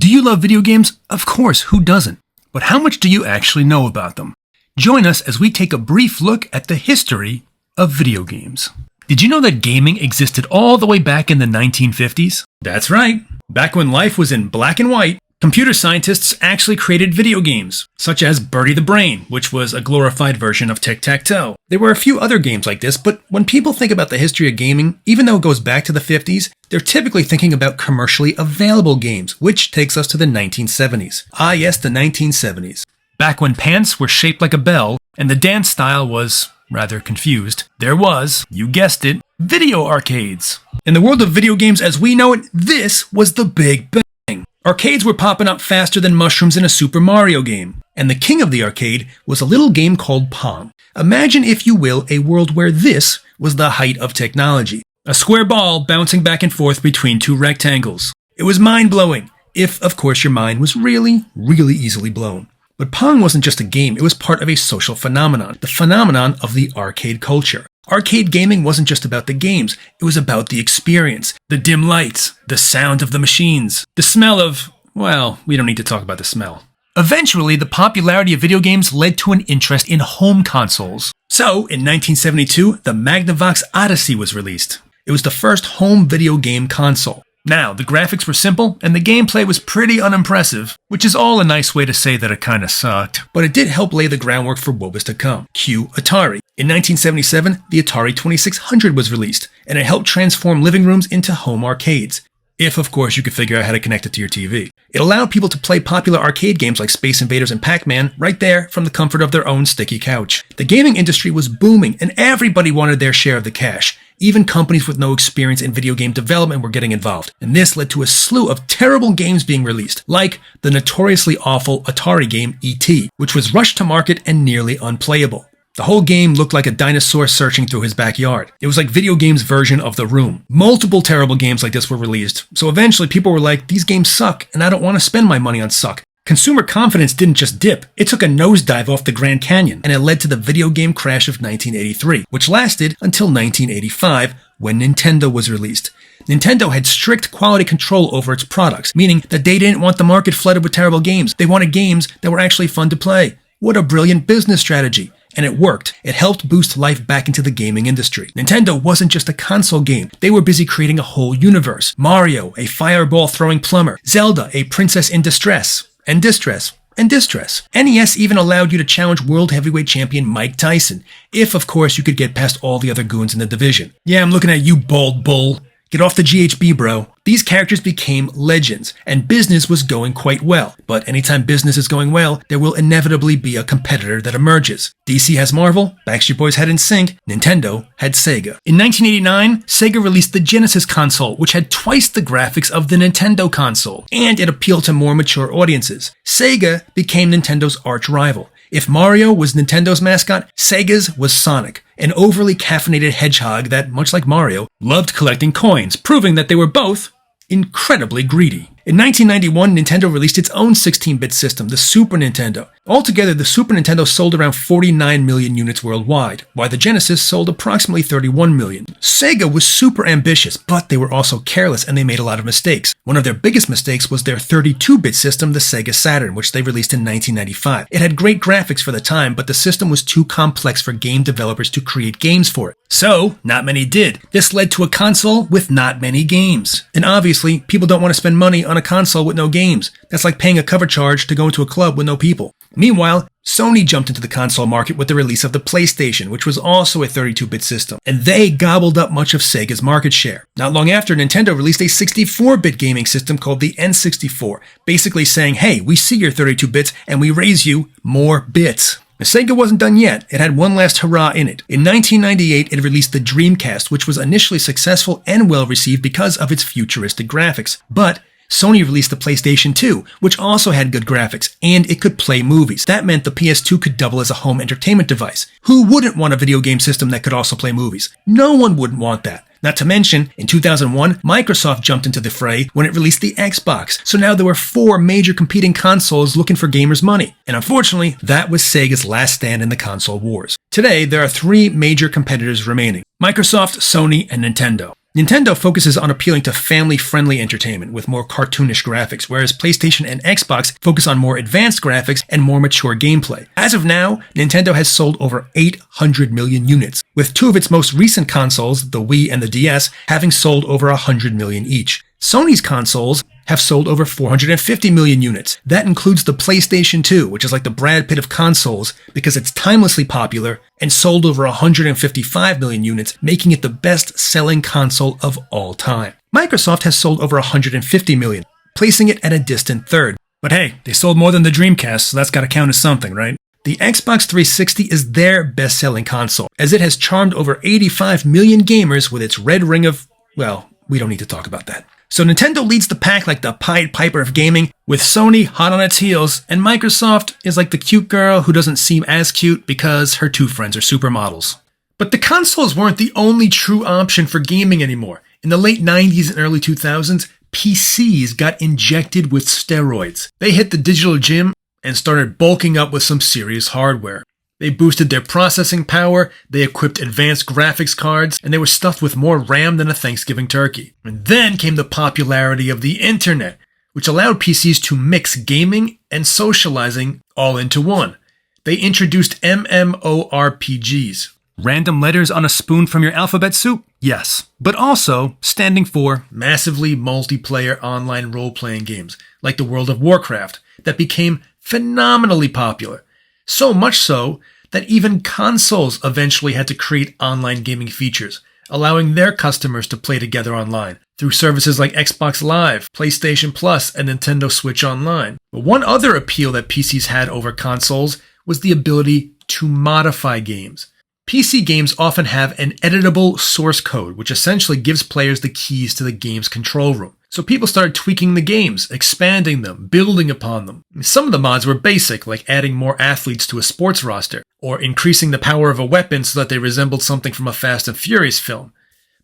Do you love video games? Of course, who doesn't? But how much do you actually know about them? Join us as we take a brief look at the history of video games. Did you know that gaming existed all the way back in the 1950s? That's right. Back when life was in black and white, computer scientists actually created video games, such as Birdie the Brain, which was a glorified version of Tic-Tac-Toe. There were a few other games like this, but when people think about the history of gaming, even though it goes back to the 50s, they're typically thinking about commercially available games, which takes us to the 1970s. Ah yes, the 1970s. Back when pants were shaped like a bell, and the dance style was rather confused, there was, you guessed it, video arcades. In the world of video games as we know it, this was the big bang. Arcades were popping up faster than mushrooms in a Super Mario game. And the king of the arcade was a little game called Pong. Imagine, if you will, a world where this was the height of technology. A square ball bouncing back and forth between two rectangles. It was mind-blowing, if, of course, your mind was really, really easily blown. But Pong wasn't just a game, it was part of a social phenomenon, the phenomenon of the arcade culture. Arcade gaming wasn't just about the games, it was about the experience, the dim lights, the sound of the machines, the smell of, well, we don't need to talk about the smell. Eventually, the popularity of video games led to an interest in home consoles. So, in 1972, the Magnavox Odyssey was released. It was the first home video game console. Now, the graphics were simple, and the gameplay was pretty unimpressive, which is all a nice way to say that it kinda sucked. But it did help lay the groundwork for what was to come. Cue Atari. In 1977, the Atari 2600 was released, and it helped transform living rooms into home arcades. If, of course, you could figure out how to connect it to your TV. It allowed people to play popular arcade games like Space Invaders and Pac-Man right there from the comfort of their own sticky couch. The gaming industry was booming, and everybody wanted their share of the cash. Even companies with no experience in video game development were getting involved, and this led to a slew of terrible games being released, like the notoriously awful Atari game E.T., which was rushed to market and nearly unplayable. The whole game looked like a dinosaur searching through his backyard. It was like video games' version of The Room. Multiple terrible games like this were released, so eventually people were like, these games suck, and I don't want to spend my money on suck. Consumer confidence didn't just dip, it took a nosedive off the Grand Canyon, and it led to the video game crash of 1983, which lasted until 1985, when Nintendo was released. Nintendo had strict quality control over its products, meaning that they didn't want the market flooded with terrible games. They wanted games that were actually fun to play. What a brilliant business strategy. And it worked. It helped boost life back into the gaming industry. Nintendo wasn't just a console game. They were busy creating a whole universe. Mario, a fireball-throwing plumber. Zelda, a princess in distress. And distress. And distress. NES even allowed you to challenge World Heavyweight Champion Mike Tyson. If, of course, you could get past all the other goons in the division. Yeah, I'm looking at you, bald bull. Get off the GHB, bro. These characters became legends, and business was going quite well. But anytime business is going well, there will inevitably be a competitor that emerges. DC has Marvel, Backstreet Boys had NSYNC, Nintendo had Sega. In 1989, Sega released the Genesis console, which had twice the graphics of the Nintendo console, and it appealed to more mature audiences. Sega became Nintendo's arch rival. If Mario was Nintendo's mascot, Sega's was Sonic, an overly caffeinated hedgehog that, much like Mario, loved collecting coins, proving that they were both incredibly greedy. In 1991, Nintendo released its own 16-bit system, the Super Nintendo. Altogether, the Super Nintendo sold around 49 million units worldwide, while the Genesis sold approximately 31 million. Sega was super ambitious, but they were also careless and they made a lot of mistakes. One of their biggest mistakes was their 32-bit system, the Sega Saturn, which they released in 1995. It had great graphics for the time, but the system was too complex for game developers to create games for it. So, not many did. This led to a console with not many games. And obviously, people don't want to spend money on a console with no games. That's like paying a cover charge to go into a club with no people. Meanwhile, Sony jumped into the console market with the release of the PlayStation, which was also a 32-bit system, and they gobbled up much of Sega's market share. Not long after, Nintendo released a 64-bit gaming system called the N64, basically saying, hey, we see your 32 bits and we raise you more bits. Sega wasn't done yet. It had one last hurrah in it. In 1998, it released the Dreamcast, which was initially successful and well received because of its futuristic graphics. But Sony released the PlayStation 2, which also had good graphics, and it could play movies. That meant the PS2 could double as a home entertainment device. Who wouldn't want a video game system that could also play movies? No one wouldn't want that. Not to mention, in 2001, Microsoft jumped into the fray when it released the Xbox, so now there were 4 major competing consoles looking for gamers' money. And unfortunately, that was Sega's last stand in the console wars. Today, there are 3 major competitors remaining: Microsoft, Sony, and Nintendo. Nintendo focuses on appealing to family-friendly entertainment with more cartoonish graphics, whereas PlayStation and Xbox focus on more advanced graphics and more mature gameplay. As of now, Nintendo has sold over 800 million units, with two of its most recent consoles, the Wii and the DS, having sold over 100 million each. Sony's consoles have sold over 450 million units. That includes the PlayStation 2, which is like the Brad Pitt of consoles because it's timelessly popular and sold over 155 million units, making it the best-selling console of all time. Microsoft has sold over 150 million, placing it at a distant third. But hey, they sold more than the Dreamcast, so that's gotta count as something, right? The Xbox 360 is their best-selling console, as it has charmed over 85 million gamers with its red ring of, well, we don't need to talk about that. So Nintendo leads the pack like the Pied Piper of gaming, with Sony hot on its heels, and Microsoft is like the cute girl who doesn't seem as cute because her two friends are supermodels. But the consoles weren't the only true option for gaming anymore. In the late 90s and early 2000s, PCs got injected with steroids. They hit the digital gym and started bulking up with some serious hardware. They boosted their processing power, they equipped advanced graphics cards, and they were stuffed with more RAM than a Thanksgiving turkey. And then came the popularity of the internet, which allowed PCs to mix gaming and socializing all into one. They introduced MMORPGs. Random letters on a spoon from your alphabet soup? Yes. But also standing for massively multiplayer online role-playing games, like the World of Warcraft, that became phenomenally popular. So much so that even consoles eventually had to create online gaming features, allowing their customers to play together online through services like Xbox Live, PlayStation Plus, and Nintendo Switch Online. But one other appeal that PCs had over consoles was the ability to modify games. PC games often have an editable source code, which essentially gives players the keys to the game's control room. So people started tweaking the games, expanding them, building upon them. Some of the mods were basic, like adding more athletes to a sports roster, or increasing the power of a weapon so that they resembled something from a Fast and Furious film.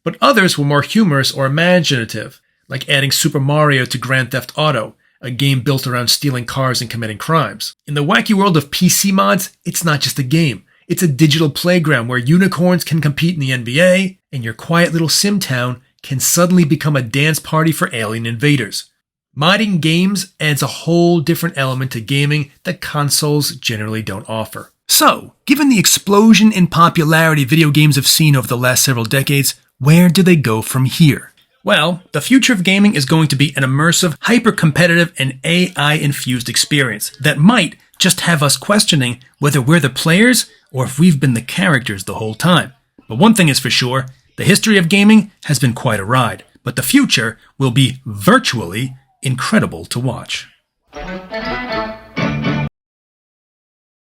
But others were more humorous or imaginative, like adding Super Mario to Grand Theft Auto, a game built around stealing cars and committing crimes. In the wacky world of PC mods, it's not just a game. It's a digital playground where unicorns can compete in the NBA, and your quiet little sim town can suddenly become a dance party for alien invaders. Modding games adds a whole different element to gaming that consoles generally don't offer. So, given the explosion in popularity video games have seen over the last several decades, where do they go from here? Well, the future of gaming is going to be an immersive, hyper-competitive, and AI-infused experience that might just have us questioning whether we're the players or if we've been the characters the whole time. But one thing is for sure, the history of gaming has been quite a ride, but the future will be virtually incredible to watch.